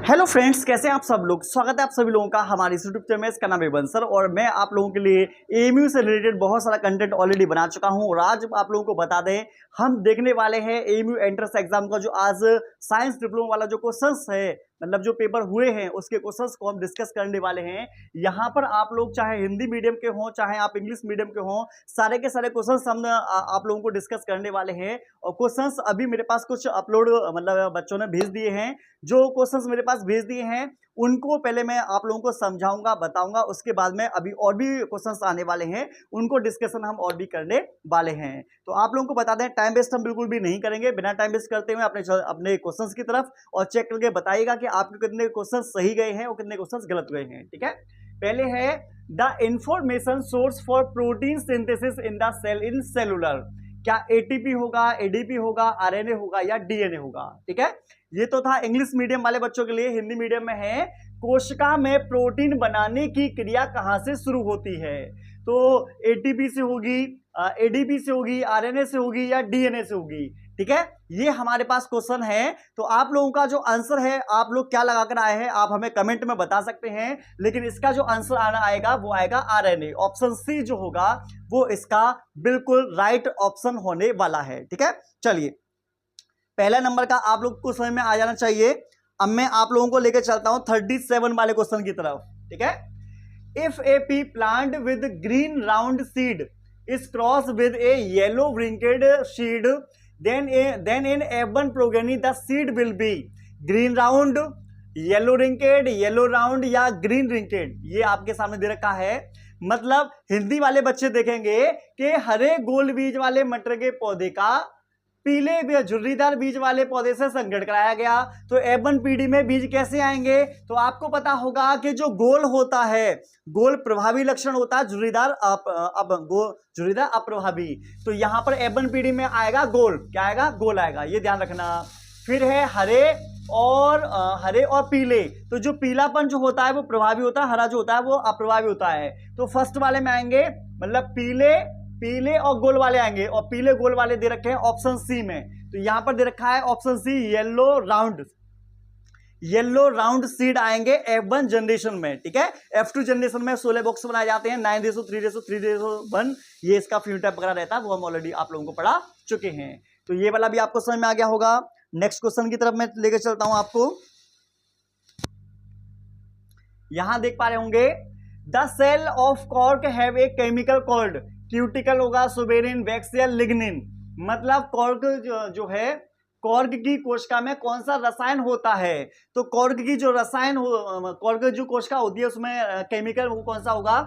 Hello friends, कैसे हैं आप सब लोग। स्वागत है आप सभी लोगों का हमारे इस यूट्यूब चैनल में। इसका नाम है बंसर और मैं आप लोगों के लिए एएमयू से रिलेटेड बहुत सारा कंटेंट ऑलरेडी बना चुका हूं। और आज आप लोगों को बता दें, हम देखने वाले हैं एएमयू एंट्रेंस एग्जाम का जो आज साइंस डिप्लोमा वाला जो क्वेश्चंस है, मतलब जो पेपर हुए हैं उसके क्वेश्चंस को हम डिस्कस करने वाले हैं। यहाँ पर आप लोग चाहे हिंदी मीडियम के हों चाहे आप इंग्लिश मीडियम के हों, सारे के सारे क्वेश्चंस हम आप लोगों को डिस्कस करने वाले हैं। और क्वेश्चंस अभी मेरे पास कुछ अपलोड मतलब बच्चों ने भेज दिए हैं। जो क्वेश्चंस मेरे पास भेज दिए हैं उनको पहले मैं आप लोगों को समझाऊंगा, बताऊंगा। उसके बाद में अभी और भी क्वेश्चंस आने वाले हैं, उनको डिस्कशन हम और भी करने वाले हैं। तो आप लोगों को बता दें, टाइम वेस्ट हम बिल्कुल भी नहीं करेंगे। बिना टाइम वेस्ट करते हुए अपने क्वेश्चंस की तरफ और चेक करके बताइएगा कि आपके कितने क्वेश्चन सही गए हैं और कितने क्वेश्चन गलत गए हैं। ठीक है, पहले है the information source for protein synthesis in the cell in cellular. क्या एटीपी होगा, एडीपी होगा, आरएनए होगा या डीएनए होगा। ठीक है, ये तो था इंग्लिश मीडियम वाले बच्चों के लिए। हिंदी मीडियम में है कोशिका में प्रोटीन बनाने की क्रिया कहां से शुरू होती है। तो एटीपी से होगी, एडीपी से होगी, आरएनए से होगी या डीएनए से होगी। ठीक है, ये हमारे पास क्वेश्चन है। तो आप लोगों का जो आंसर है, आप लोग क्या लगाकर आए हैं आप हमें कमेंट में बता सकते हैं। लेकिन इसका जो आंसर आना आएगा वो आएगा आरएनए। ऑप्शन सी जो होगा वो इसका बिल्कुल राइट ऑप्शन होने वाला है। ठीक है, चलिए पहला नंबर का आप लोग को समझ में आ जाना चाहिए। अब मैं आप लोगों को लेकर चलता हूं 37 वाले क्वेश्चन की तरफ। ठीक है, if a pea plant with green round seed is cross with a yellow wrinkled seed, then in F1 progeny the seed will be green round, yellow wrinkled, yellow round या green wrinkled। ये आपके सामने दे रखा है। मतलब हिंदी वाले बच्चे देखेंगे कि हरे गोल बीज वाले मटर के पौधे का पीले झुर्रीदार बीज वाले पौधे से संकरण कराया गया। तो F1 पीढ़ी में बीज कैसे आएंगे। तो आपको पता होगा कि जो गोल होता है, गोल प्रभावी लक्षण होता है, झुर्रीदार झुर्रीदार अप्रभावी। तो यहां पर F1 पीढ़ी में आएगा गोल। क्या आएगा? गोल आएगा, ये ध्यान रखना। फिर है हरे और पीले। तो जो पीलापन जो होता है वो प्रभावी होता है, हरा जो होता है वो अप्रभावी होता है। तो फर्स्ट वाले में आएंगे, मतलब पीले और गोल वाले आएंगे। और पीले गोल वाले दे रखे हैं ऑप्शन सी में। तो यहां पर दे रखा है option C yellow round seed आएंगे F1 जनरेशन में। ठीक है, F2 जनरेशन में 16 बॉक्स बनाए जाते हैं 9:3:3:1। ये इसका फिनोटाइप वगैरह रहता है, वो हम ऑलरेडी आप लोगों को पढ़ा चुके हैं। तो ये वाला भी आपको समझ में आ गया होगा। नेक्स्ट क्वेश्चन की तरफ मैं लेकर चलता हूं आपको। यहां देख पा रहे होंगे, the cell of cork have a chemical called, cuticle होगा, सुबेरिन, वैक्स या लिग्निन। मतलब कॉर्क जो है, कॉर्क की कोशिका में कौन सा रसायन होता है। तो कॉर्क की जो कॉर्क जो कोशिका होती है उसमें केमिकल वो कौन सा होगा,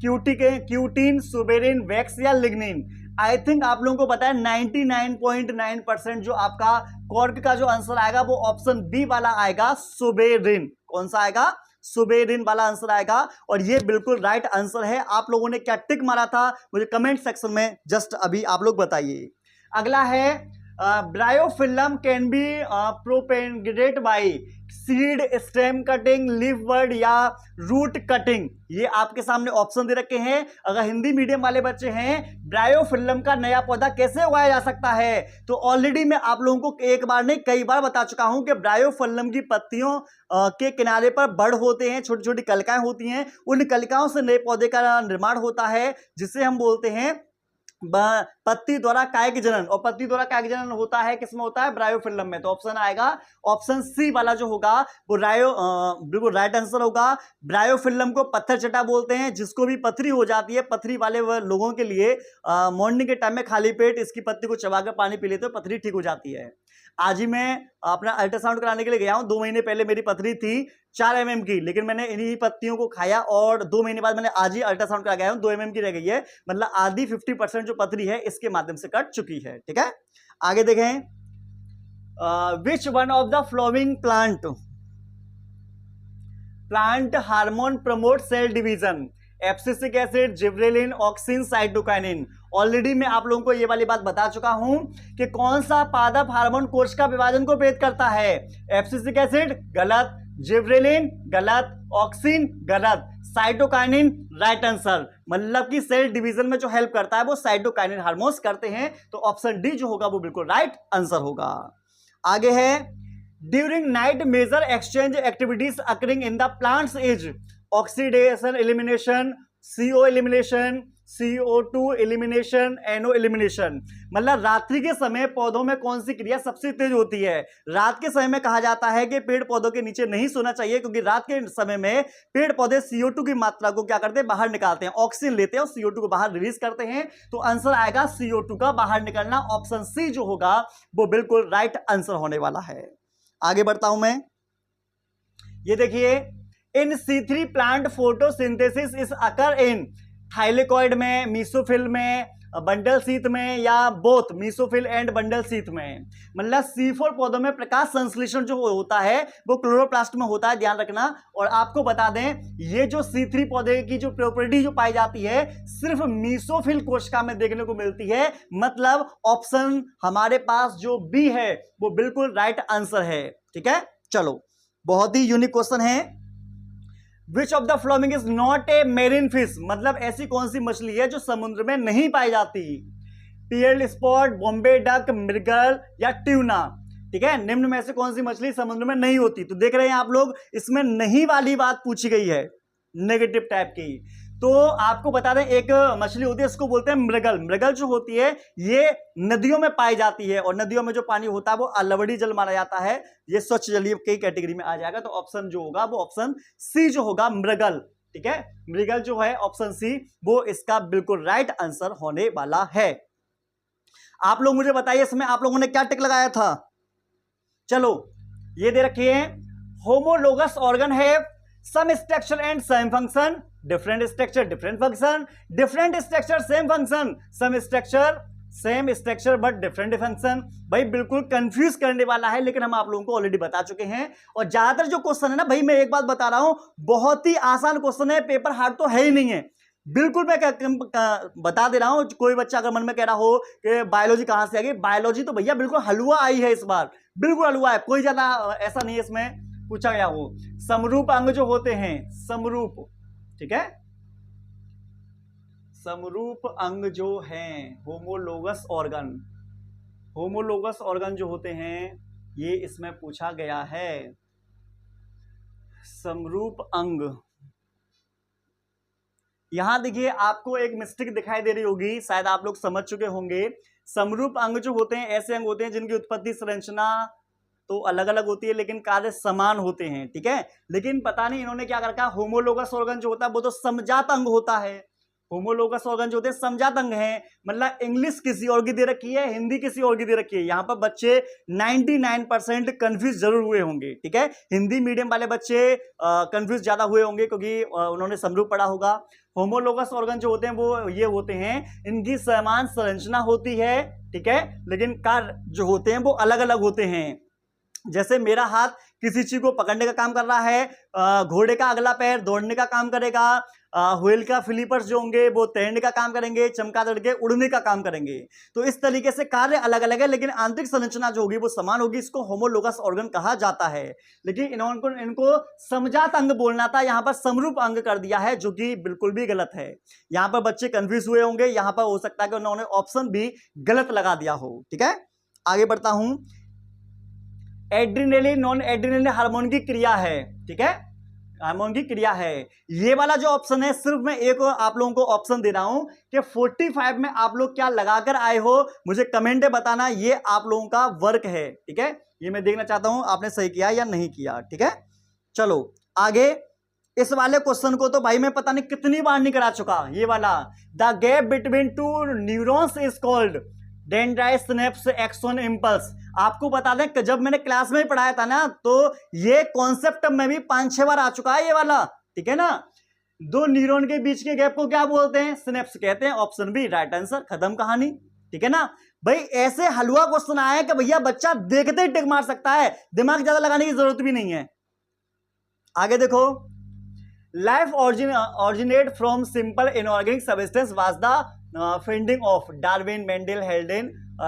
क्यूटीन, सुबेरिन, वैक्स या लिग्निन। आई थिंक आप लोगों को पता है 99.9% जो आपका कॉर्क का जो आंसर आएगा वो ऑप्शन बी वाला आएगा, सुबेरिन। कौन सा आएगा? सुबेरिन वाला आंसर आएगा। और ये बिल्कुल राइट आंसर है। आप लोगों ने क्या टिक मारा था मुझे कमेंट सेक्शन में जस्ट अभी आप लोग बताइए। अगला है Bryophyllum can be propagated by seed, stem cutting, leaf bud या रूट कटिंग। ये आपके सामने ऑप्शन दे रखे हैं। अगर हिंदी मीडियम वाले बच्चे हैं, ब्रायोफिल्म का नया पौधा कैसे उगाया जा सकता है। तो ऑलरेडी मैं आप लोगों को एक बार नहीं कई बार बता चुका हूं कि ब्रायोफिल्म की पत्तियों के किनारे पर बड़ होते हैं, छोटी छोटी कलिकाएं होती हैं। उन कलिकाओं से नए पौधे का निर्माण होता है, जिसे हम बोलते हैं पत्ती द्वारा कायिक जनन। और पत्ती द्वारा कायिक जनन होता है किसमें होता है? ब्रायोफिल्म में। तो ऑप्शन आएगा ऑप्शन सी वाला जो होगा वो बिल्कुल राइट आंसर होगा। ब्रायोफिल्म को पत्थर चटा बोलते हैं। जिसको भी पथरी हो जाती है, पथरी वाले लोगों के लिए मॉर्निंग के टाइम में खाली पेट इसकी पत्ती को चबाकर पानी पी लेते हो, पथरी ठीक हो जाती है। आज ही मैं अपना अल्ट्रासाउंड कराने के लिए गया हूं। 2 महीने पहले मेरी पथरी थी 4 mm की, लेकिन मैंने इन्हीं पत्तियों को खाया और 2 महीने बाद मैंने आज ही अल्ट्रासाउंड करा गया हूं, 2 mm की रह गई है। मतलब आधी 50% जो पथरी है इसके माध्यम से कट चुकी है। ठीक है, आगे देखें। Which one of the flowering plant hormone promote cell division, abscisic acid, gibberellin, auxin, cytokinin. Already मैं आप लोगों को ये वाली बात बता चुका हूं कि कौन सा पादप हार्मोन कोशिका विभाजन को प्रेरित करता है। एब्सिसिक एसिड गलत, जिब्रेलिन गलत, ऑक्सिन गलत, साइटोकाइनिन राइट आंसर। मतलब कि सेल डिवीजन में जो हेल्प करता है वो साइटोकाइनिन हार्मोन्स करते हैं। तो ऑप्शन डी जो होगा वो बिल्कुल राइट आंसर होगा। आगे है during night major exchange activities occurring in the plants is oxidation elimination, CO elimination, CO2 elimination, NO elimination. मतलब रात्रि के समय पौधों में कौन सी क्रिया सबसे तेज होती है? रात के समय में कहा जाता है कि पेड़ पौधों के नीचे नहीं सोना चाहिए, क्योंकि रात के समय में पेड़ पौधे CO2 की मात्रा को क्या करते हैं? बाहर निकालते हैं, ऑक्सीजन लेते हैं और CO2 को बाहर रिलीज करते हैं। तो आंसर आएगा CO2 का बाहर निकलना। ऑप्शन सी जो होगा वो बिल्कुल राइट आंसर होने वाला है। आगे बढ़ता हूं मैं। ये देखिए, इन C3 plant photosynthesis is occur in thylakoid में, मीसोफिल में, बंडल शीथ में, या both mesophyll and bundle sheath में। मतलब C4 पौधों में प्रकाश संश्लेषण जो होता है वो क्लोरोप्लास्ट में होता है, ध्यान रखना। और आपको बता दें, ये जो C3 पौधे की जो प्रॉपर्टी जो पाई जाती है सिर्फ मीसोफिल कोशिका में देखने को मिलती है। मतलब ऑप्शन हमारे पास जो बी है वो बिल्कुल राइट आंसर है। ठीक है, चलो, बहुत ही यूनिक क्वेश्चन है। विच of the following is not a marine fish? मतलब ऐसी कौन सी मछली है जो समुद्र में नहीं पाई जाती? पियर्ल स्पॉट, बॉम्बे डक, मृगल या ट्यूना। ठीक है, निम्न में से कौन सी मछली समुद्र में नहीं होती? तो देख रहे हैं आप लोग, इसमें नहीं वाली बात पूछी गई है, नेगेटिव टाइप की। तो आपको बता दें, एक मछली होती है, इसको बोलते हैं मृगल। मृगल जो होती है ये नदियों में पाई जाती है, और नदियों में जो पानी होता है वो लवड़ी जल माना जाता है। ये स्वच्छ जलीय की कैटेगरी में आ जाएगा। तो ऑप्शन जो होगा वो ऑप्शन सी जो होगा, मृगल। ठीक है, मृगल जो है ऑप्शन सी वो इसका बिल्कुल राइट आंसर होने वाला है। आप लोग मुझे बताइए इसमें आप लोगों ने क्या टिक लगाया था? चलो, ये दे रखी है, होमोलोगस ऑर्गन है same structure and same function, different structure different function, different structure same function, same structure same structure but different function. भाई बिल्कुल कंफ्यूज करने वाला है, लेकिन हम आप लोगों को ऑलरेडी बता चुके हैं। और ज्यादातर जो क्वेश्चन है ना भाई, मैं एक बात बता रहा हूं, बहुत ही आसान क्वेश्चन है, पेपर हार्ड तो है ही नहीं है। बिल्कुल मैं बता दे रहा हूं, कोई बच्चा अगर मन में कह रहा हो कि बायोलॉजी कहां से आ गई, बायोलॉजी तो भैया बिल्कुल हलवा आई है इस बार, बिल्कुल हलवा है, कोई ज्यादा ऐसा नहीं है इसमें पूछा गया हो। समरूप अंग जो होते हैं, समरूप, ठीक है, समरूप अंग जो हैं, होमोलोगस ऑर्गन, होमोलोगस ऑर्गन जो होते हैं ये इसमें पूछा गया है। समरूप अंग, यहां देखिए आपको एक मिस्टेक दिखाई दे रही होगी, शायद आप लोग समझ चुके होंगे। समरूप अंग जो होते हैं ऐसे अंग होते हैं जिनकी उत्पत्ति संरचना तो अलग अलग होती है लेकिन कार्य समान होते हैं। ठीक है, लेकिन पता नहीं इन्होंने क्या कर रखा, होमोलोगस ऑर्गन जो होता है वो तो समजात अंग होता है। होमोलोगस ऑर्गन जो होते हैं समजात अंग हैं, मतलब इंग्लिश किसी और की दे रखी है, हिंदी किसी और की दे रखी है। यहाँ पर बच्चे 99% कंफ्यूज जरूर हुए होंगे। ठीक है, हिंदी मीडियम वाले बच्चे कंफ्यूज ज्यादा हुए होंगे क्योंकि उन्होंने समरूप पढ़ा होगा। होमोलोगस ऑर्गन जो होते हैं वो ये होते हैं, इनकी समान संरचना होती है, ठीक है, लेकिन कार्य जो होते हैं वो अलग अलग होते हैं। जैसे मेरा हाथ किसी चीज को पकड़ने का काम कर रहा है, घोड़े का अगला पैर दौड़ने का काम करेगा, व्हेल का फ्लिपर्स जो होंगे वो तैरने का काम करेंगे, चमगादड़ के उड़ने का काम करेंगे। तो इस तरीके से कार्य अलग अलग है लेकिन आंतरिक संरचना जो होगी वो समान होगी। इसको होमोलोगस ऑर्गन कहा जाता है, लेकिन इनको समजात अंग बोलना था, यहाँ पर समरूप अंग कर दिया है, जो कि बिल्कुल भी गलत है। यहाँ पर बच्चे कंफ्यूज हुए होंगे, यहाँ पर हो सकता है कि उन्होंने ऑप्शन भी गलत लगा दिया हो। ठीक है, आगे बढ़ता हूं। एड्रिनलिन नॉन एड्रिनलिन हार्मोन की क्रिया है, ठीक है, हार्मोन की क्रिया है। ये वाला जो ऑप्शन है, सिर्फ मैं एक आप लोगों को ऑप्शन दे रहा हूं कि 45 में आप लोग क्या लगाकर आए हो, मुझे कमेंट में बताना। ये आप लोगों का वर्क है, ठीक है, ये मैं देखना चाहता हूं आपने सही किया या नहीं किया। ठीक है, चलो आगे। इस वाले क्वेश्चन को तो भाई मैं पता नहीं कितनी बार नहीं करा चुका। ये वाला, the gap between two neurons is called dendrite synapse axon impulse. आपको बता दें कि जब मैंने क्लास में ही पढ़ाया था ना, तो ये कॉन्सेप्ट में भी 5-6 बार आ चुका है ये वाला। ठीक है ना, दो न्यूरॉन के बीच के गैप को क्या बोलते हैं? सिनेप्स कहते हैं। ऑप्शन बी राइट आंसर, खत्म कहानी। ठीक है ना भाई, ऐसे हलवा क्वेश्चन आया कि भैया बच्चा देखते ही टिक मार सकता है, दिमाग ज्यादा लगाने की जरूरत भी नहीं है। आगे देखो, life originate from simple inorganic substance was the finding of Darwin, Mendel,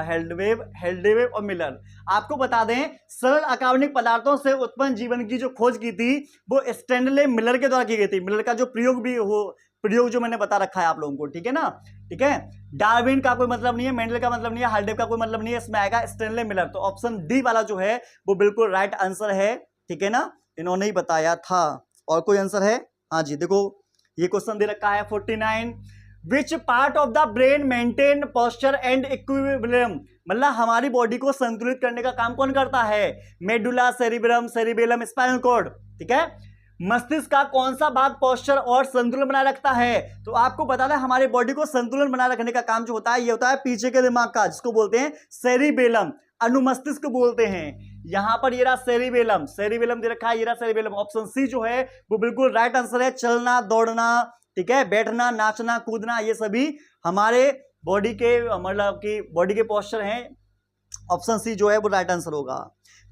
हेल्डेवेव और मिलर। आपको बता दें, सरल अकार्बनिक पदार्थों से उत्पन्न जीवन की जो खोज की थी वो स्टैनले मिलर के द्वारा की गई थी। मिलर का जो प्रयोग जो मैंने बता रखा है आप लोगों को, ठीक है ना, ठीक है। डार्विन का कोई मतलब नहीं है, मेंडल का मतलब नहीं है, हार्डेव का कोई मतलब नहीं है, इसमें आएगा स्टेनले मिलर। तो ऑप्शन डी वाला जो है वो बिल्कुल राइट आंसर है, ठीक है ना, इन्होंने ही बताया था। और कोई आंसर है? हाँ जी, देखो ये क्वेश्चन दे रखा है 49, which part of the brain maintain posture and equilibrium, मतलब हमारी बॉडी को संतुलित करने का काम कौन करता है? Medulla, cerebrum, cerebellum, spinal cord, ठीक है। मस्तिष्क का कौन सा भाग पोस्चर और संतुलन बनाए रखता है? तो आपको बता दें हमारी बॉडी को संतुलन बनाए रखने का काम जो होता है ये होता है पीछे के दिमाग का, जिसको बोलते हैं सेरिबेलम, अनुमस्तिष्क बोलते हैं। यहां पर ये रहा सेरिबेलम, सेरिबेलम दे रखा है, ये रहा सेरिबेलम। ऑप्शन सी जो है वो बिल्कुल राइट आंसर है। चलना, दौड़ना, ठीक है, बैठना, नाचना, कूदना, ये सभी हमारे बॉडी के मतलब कि बॉडी के पोस्चर हैं। ऑप्शन सी जो है वो राइट आंसर होगा।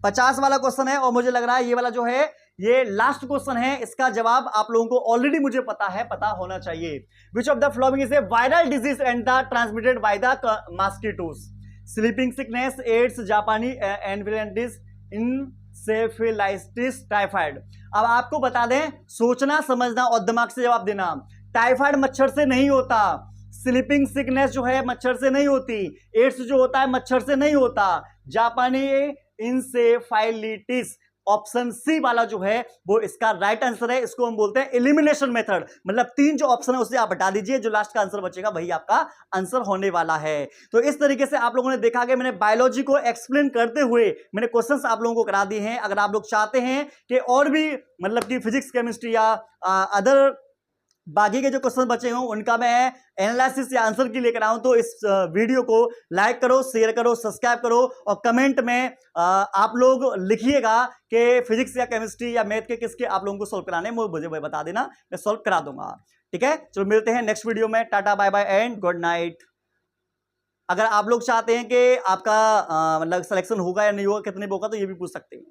50 वाला क्वेश्चन है और मुझे लग रहा है ये वाला जो है ये लास्ट क्वेश्चन है। इसका जवाब आप लोगों को ऑलरेडी मुझे पता है, पता होना चाहिए। Which of the following is a viral disease and the transmitted by the mosquitoes? Sleeping sickness, AIDS, जापानी एन्फिलाइटिस, इंसेफेलाइटिस, टाइफाइड। अब आपको बता दें, सोचना, समझना और दिमाग से जवाब देना। टाइफाइड मच्छर से नहीं होता, स्लीपिंग सिकनेस जो है मच्छर से नहीं होती, एड्स जो होता है मच्छर से नहीं होता, जापानी इंसेफेलाइटिस, ऑप्शन सी वाला जो है वो इसका राइट आंसर है। इसको हम बोलते हैं एलिमिनेशन मेथड, मतलब 3 जो ऑप्शन है उसे आप हटा दीजिए, जो लास्ट का आंसर बचेगा वही आपका आंसर होने वाला है। तो इस तरीके से आप लोगों ने देखा कि मैंने बायोलॉजी को एक्सप्लेन करते हुए मैंने क्वेश्चंस आप लोगों को करा दिए हैं। अगर आप लोग चाहते हैं कि और भी मतलब कि फिजिक्स, केमिस्ट्री या अदर बाकी के जो क्वेश्चन बचे हों उनका मैं एनालिसिस या आंसर की लेकर आऊं, तो इस वीडियो को लाइक करो, शेयर करो, सब्सक्राइब करो और कमेंट में आप लोग लिखिएगा कि फिजिक्स या केमिस्ट्री या मैथ के किसके आप लोगों को सॉल्व कराने हैं, मुझे बता देना, मैं सॉल्व करा दूंगा। ठीक है, चलो मिलते हैं नेक्स्ट वीडियो में। Tata, bye bye and good night. अगर आप लोग चाहते हैं कि आपका मतलब सिलेक्शन होगा या नहीं होगा, कितने होगा, तो ये भी पूछ सकते हैं।